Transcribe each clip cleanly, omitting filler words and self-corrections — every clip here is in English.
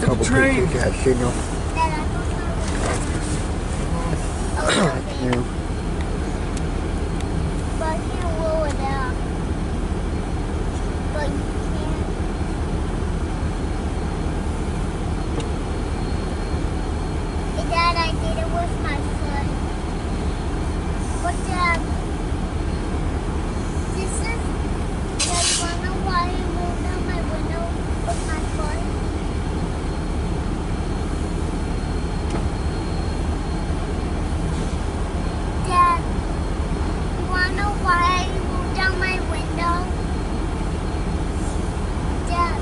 couple pictures that have signal. Yeah. But I can't roll it out. But you can't. Hey, Dad, I did it with my foot. But Dad, this is. Dad, you wanna know why I moved out my window with my foot? Dad, you wanna know why I moved down my window? Dad,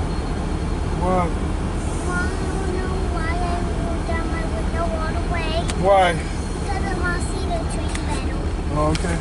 What? you wanna know why I moved down my window all the way? Why? Because I want to see the TrainVideo. Oh, okay.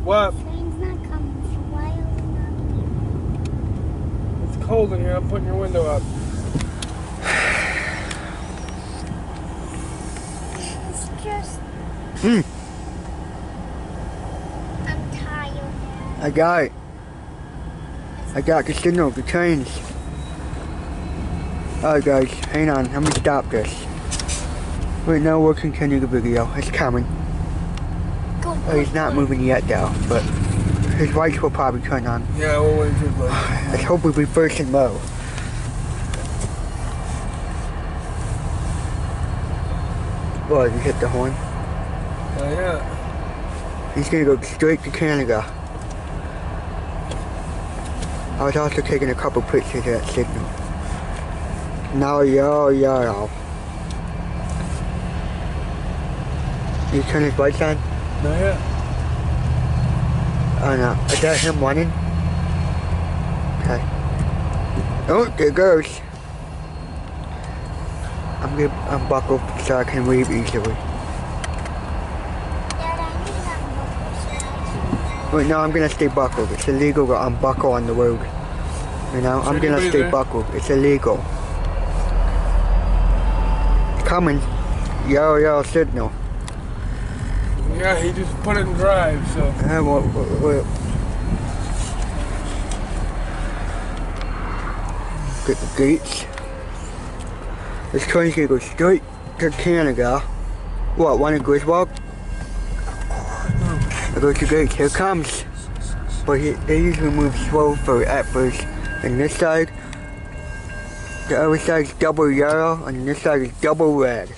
What? Train's not coming, so why are we not? It's cold in here. I'm putting your window up. It's just. I'm tired now. I got it. I got the signal, the trains. Alright guys, hang on, let me stop this. Right now we'll continue the video, it's coming. Oh, he's not moving yet though, but his lights will probably turn on. Yeah, we'll wait for the Let's hope we reverse in mode. Oh, you hit the horn. Yeah. He's gonna go straight to Canada. I was also taking a couple pictures of that signal. Now, yo. You turn his lights on? Not yet. Oh no, is that him running? Okay. Oh, there it goes. I'm gonna unbuckle so I can leave easily. Dad, I need that Wait, no, I'm gonna stay buckled. It's illegal to unbuckle on the road. You know, I'm gonna stay buckled. It's illegal. It's coming. Yo, signal. Yeah, he just put it in drive, so. What? Get the gates. This train's gonna go straight to Canada. What, one in Griswold? I go to gates, here it comes. But they usually move slow at first. And this side, the other side is double yellow, and this side is double red.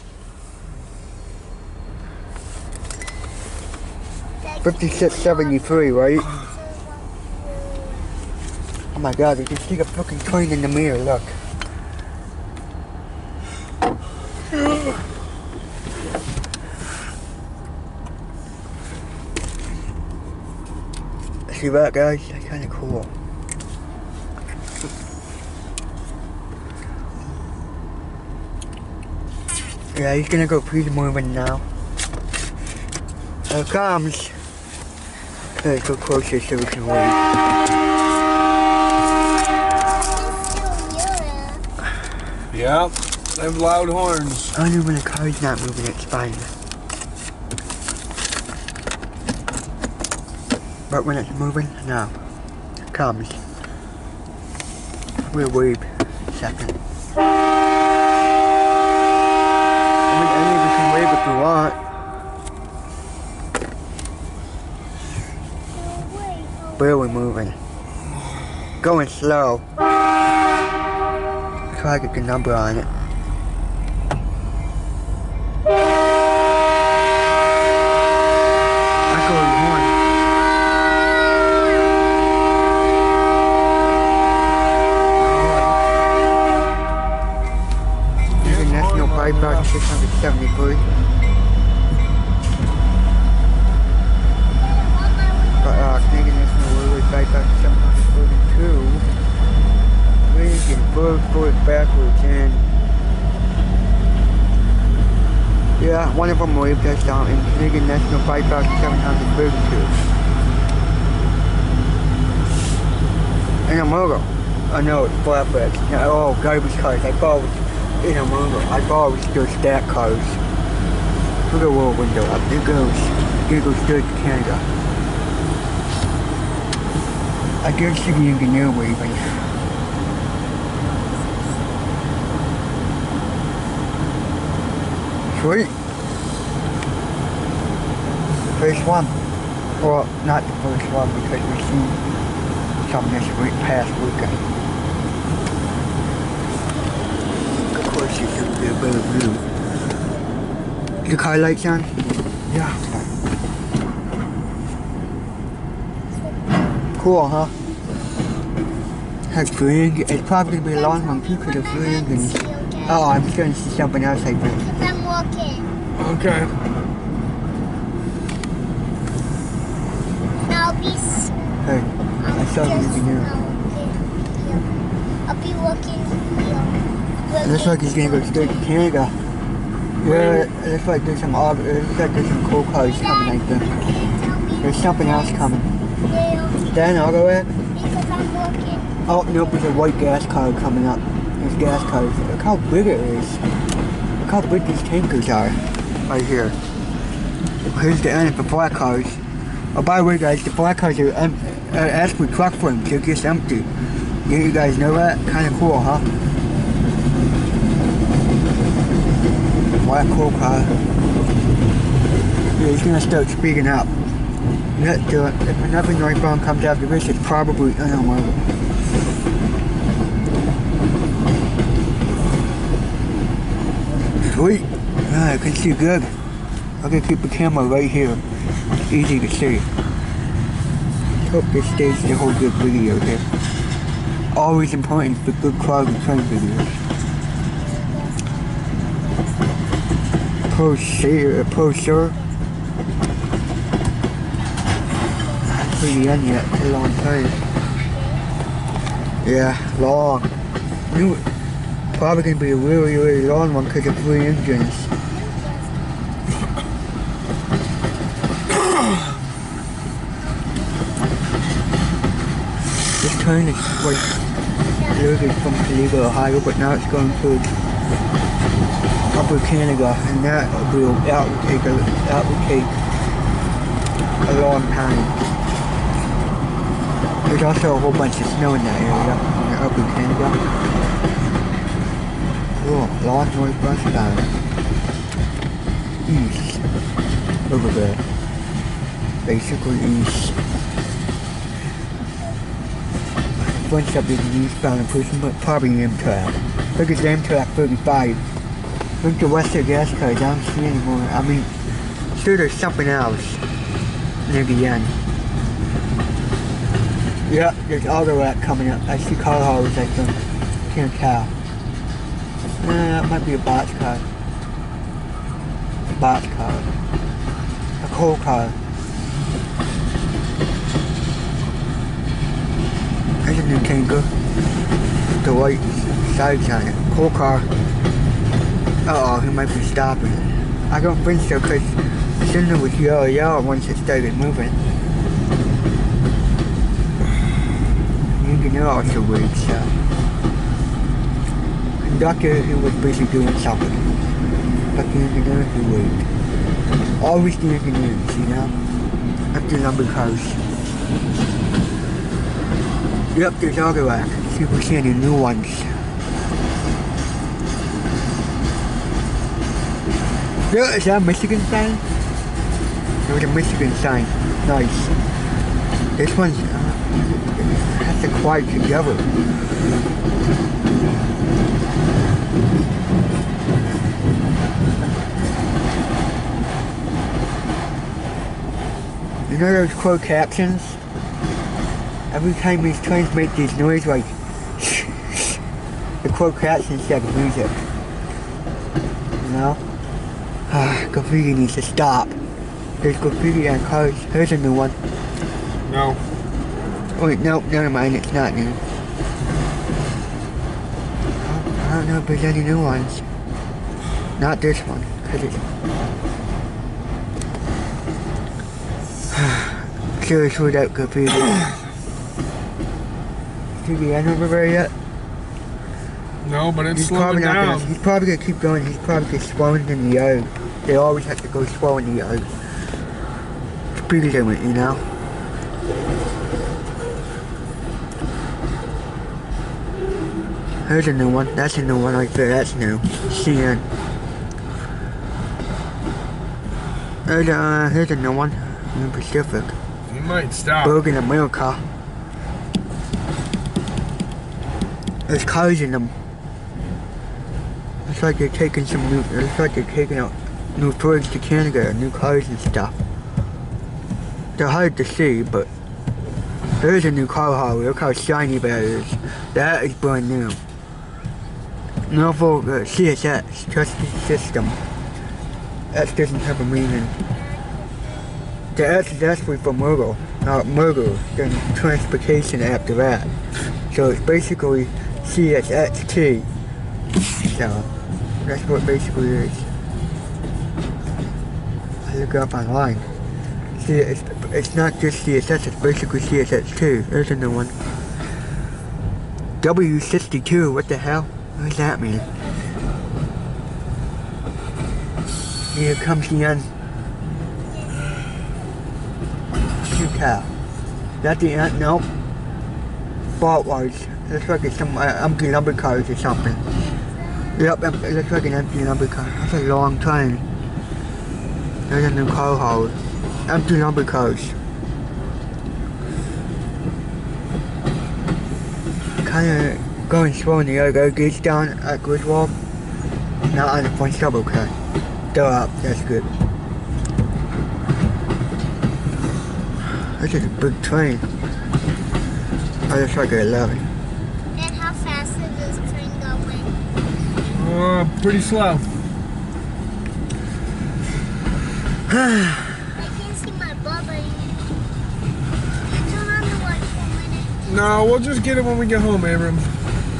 5673, right? Oh my god, you can see the fucking train in the mirror, look. See that, guys? That's kinda cool. Yeah, he's gonna go pretty moving now. Here it comes. Let's go closer so we can wait. It's still Huron. Yep, they have loud horns. Only when the car's not moving, it's fine. But when it's moving, no. It comes. We'll wait a second. I mean, we can wave if we want. Barely moving. Going slow. Try to get the number on it. About 673. Canadian National Railway right back to 742. Lincoln forward backwards and yeah, one of them waved us down in Canadian National 5,732. And a motor. Oh no, it's flatbeds. Oh, garbage cars. I thought it was in a motor. I thought it was still stack cars. Put a little window up. There goes straight to Canada. I did see the engineer waving. Sweet. First one. Well, not the first one because we've seen some this past weekend. Of course you should be a better view. The car lights on? Yeah. Cool, huh? Has three engines. It's probably going to be a long one too because of three engines. Oh, I'm starting to see something else I think. Because I'm walking. Okay. Now Hey, I saw the engineer. I'll be walking here. It looks like he's going to go straight to Canada. Yeah, it looks like there's some cool cars coming like that. There's something else coming. Dan, I'll go ahead. Because I'm walking. Oh, nope, there's a white gas car coming up. There's gas cars. Look how big it is. Look how big these tankers are. Right here. Here's the end for black cars. Oh, by the way, guys, the black cars are actually truck frames. They're just empty. You guys know that? Kind of cool, huh? Black cool car. Yeah, he's gonna start speeding up. Let's do it. If another northbound comes after this, it's probably unarmed. Sweet. Yeah, I can see good. I'm gonna keep the camera right here. It's easy to see. Hope this stays the whole good video here. Always important for good quality train videos. Poster. Not pretty end yet. It's a long time. Yeah, long. Probably gonna be a really, really long one because of three engines. This train is like literally from Toledo, Ohio, but now it's going to Upper Canada, and that would take a long time. There's also a whole bunch of snow in that area, in Upper Canada. Oh, long northwestbound. East. Over there. Basically east. Bunch of big eastbound person, but probably Amtrak. Look at Amtrak 35. Look at Western gas cars, I don't see anymore. I mean, sure there's something else near the end. Yeah, there's auto rack coming up. I see car haulers, I think. Can't tell. That might be a box car. A box car. A coal car. There's a new tanker. The white sides on it. Coal car. Uh-oh, he might be stopping. I don't think so, because the signal was yellow once it started moving. The engineer also waved, so. conductor who was busy doing something. But the engineer who waited. Always the engineers, you know? Empty lumber cars. Yep, there's other rack. See if we see any new ones. Yeah, is that a Michigan sign? There was a Michigan sign. Nice. This one's has to quiet together. You know those closed captions? Every time these trains make these noises like the closed captions like music. You know? Graffiti needs to stop. There's graffiti on cars. Here's a new one. No. Wait, nope, never mind, it's not new. I don't know if there's any new ones. Not this one, cause it's serious without graffiti. Is the end over there yet? No, but it's slowing down. He's probably gonna keep going. He's probably gonna slow in the yard. They always have to go slow in the yard. Speed limit, you know. Here's a new one. That's a new one right there. That's new. CN. Here's a new one. New Pacific. You might stop. Bergen America. There's cars in them. Looks like they're taking some new. Looks like they're taking out new tours to Canada, new cars and stuff. They're hard to see, but there is a new car hauler. Look how shiny that is. That is brand new. Norfolk CSS, Trusted System. That doesn't have a meaning. The S is actually for murder, then transportation after that. So it's basically CSXT. So that's what it basically is. I look it up online. See, it's not just CSS, it's basically CSX2. There's a new one. W62, what the hell? What does that mean? Here comes the end. Cow. That the end? Nope. Fault was. Looks like it's some empty lumber cars or something. Yep, it looks like an empty lumber car. That's a long time. There's a new car hauler. Empty lumber cars. Kinda going slow in the other gauge down at Griswold. Not on the front double car. They're up, that's good. This is a big train. Oh, it's like 11. And how fast is this train going? Pretty slow. I can't see my bubble. Turn on the light for a minute. No, we'll just get it when we get home, Abram. I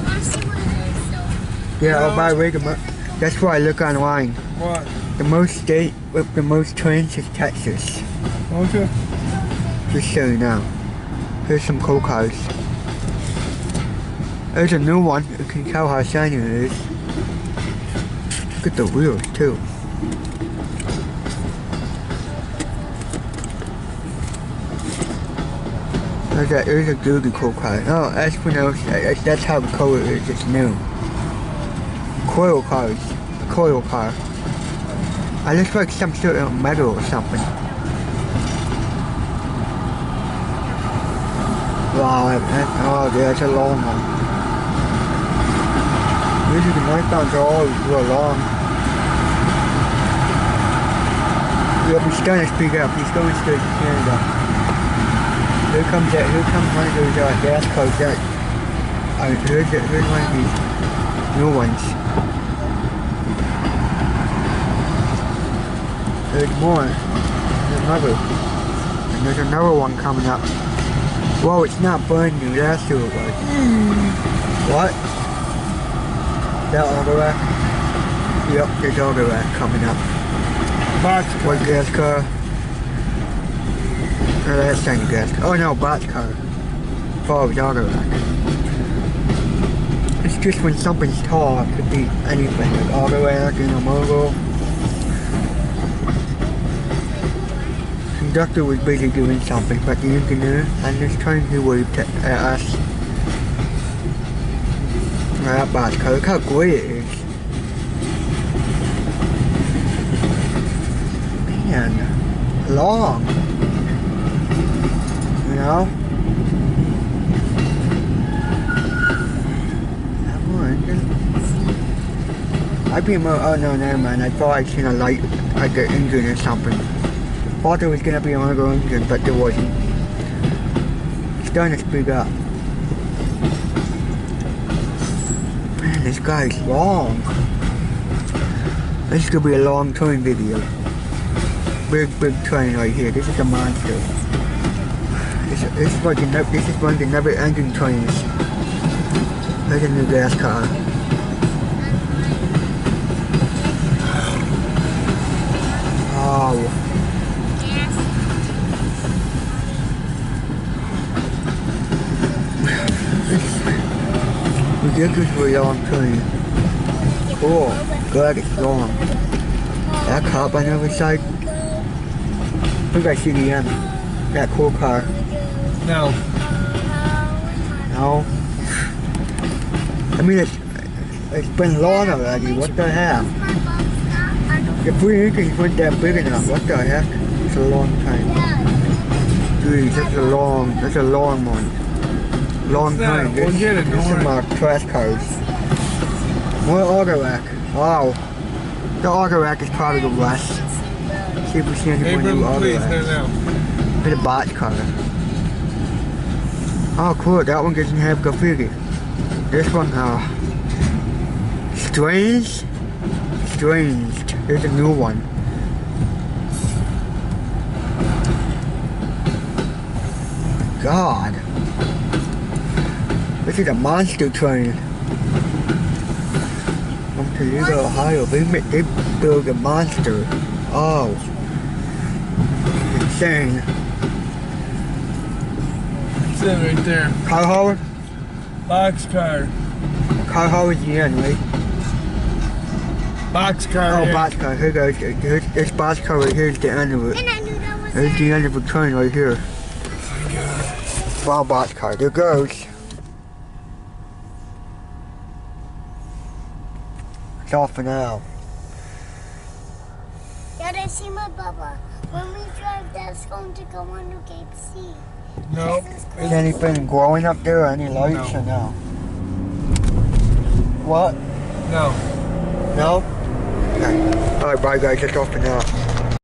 want to see what it is, though. Yeah, I'll buy regular. That's why I look online. What? The most state with the most trains is Texas. Okay. Just so you know. Here's some coal cars. There's a new one. You can tell how shiny it is. Look at the wheels too. There's a duty coal car. No, that's when that's how the color is. It's new. Coil cars. A coil car. It looks like some sort of metal or something. Wow, oh yeah, it's a long one. Usually the night are always real long. Yep, he's trying to speak up. He's going straight to Canada. Here comes one of those gas cars that here's one of these new ones. There's more. There's another one coming up. Whoa, it's not brand new, that's who it was. What? That auto rack? Yep, there's auto rack coming up. Boxcar. White gas car. Oh, that's tiny gas car. Oh no, box car. Forward auto rack. It's just when something's tall, it could be anything, like auto act, you know, mobile. Conductor was busy doing something, but the engineer on this train, he waved at us. That boxcar, look how great it is. Man, long. You know? I'd be more, oh no, never mind. I thought I'd seen a light at the engine or something. Thought there was gonna be another engine, but there wasn't. It's starting to speed up. Man, this guy's long. This is gonna be a long train video. Big train right here. This is a monster. This is one of the never ending trains. There's a new gas car. Wow. Ridiculously long train. Cool. Glad it's long. That cop on the other side. I think I see the end. That cool car. No. No. I mean, it's been long already. What the heck? The free engines weren't that big enough. What the heck? It's a long time. Jeez, that's a long one. Long time. We'll get it. There's some trash cars. More auto rack. Wow. The auto rack is probably the worst. See if we see any more new auto racks. It's a box car. Oh cool, that one doesn't have graffiti. This one, Strange. There's a new one. God. This is a monster train. From Toledo, Ohio. They build a monster. Oh. Insane. It's it right there. Car Howard? Boxcar. Car Howard's the end, right? Boxcar. Oh, yeah. boxcar. Here goes. This boxcar right here is the end of it. And I knew that was There's the end of the train right here. Wow, boxcar. There goes. It's all for now. Dad, I see my Bubba. When we drive, that's going to go on to Gabe C. No. Is anything growing up there? Any lights or no? What? No. No? Okay. Alright, bye guys. That's all for now.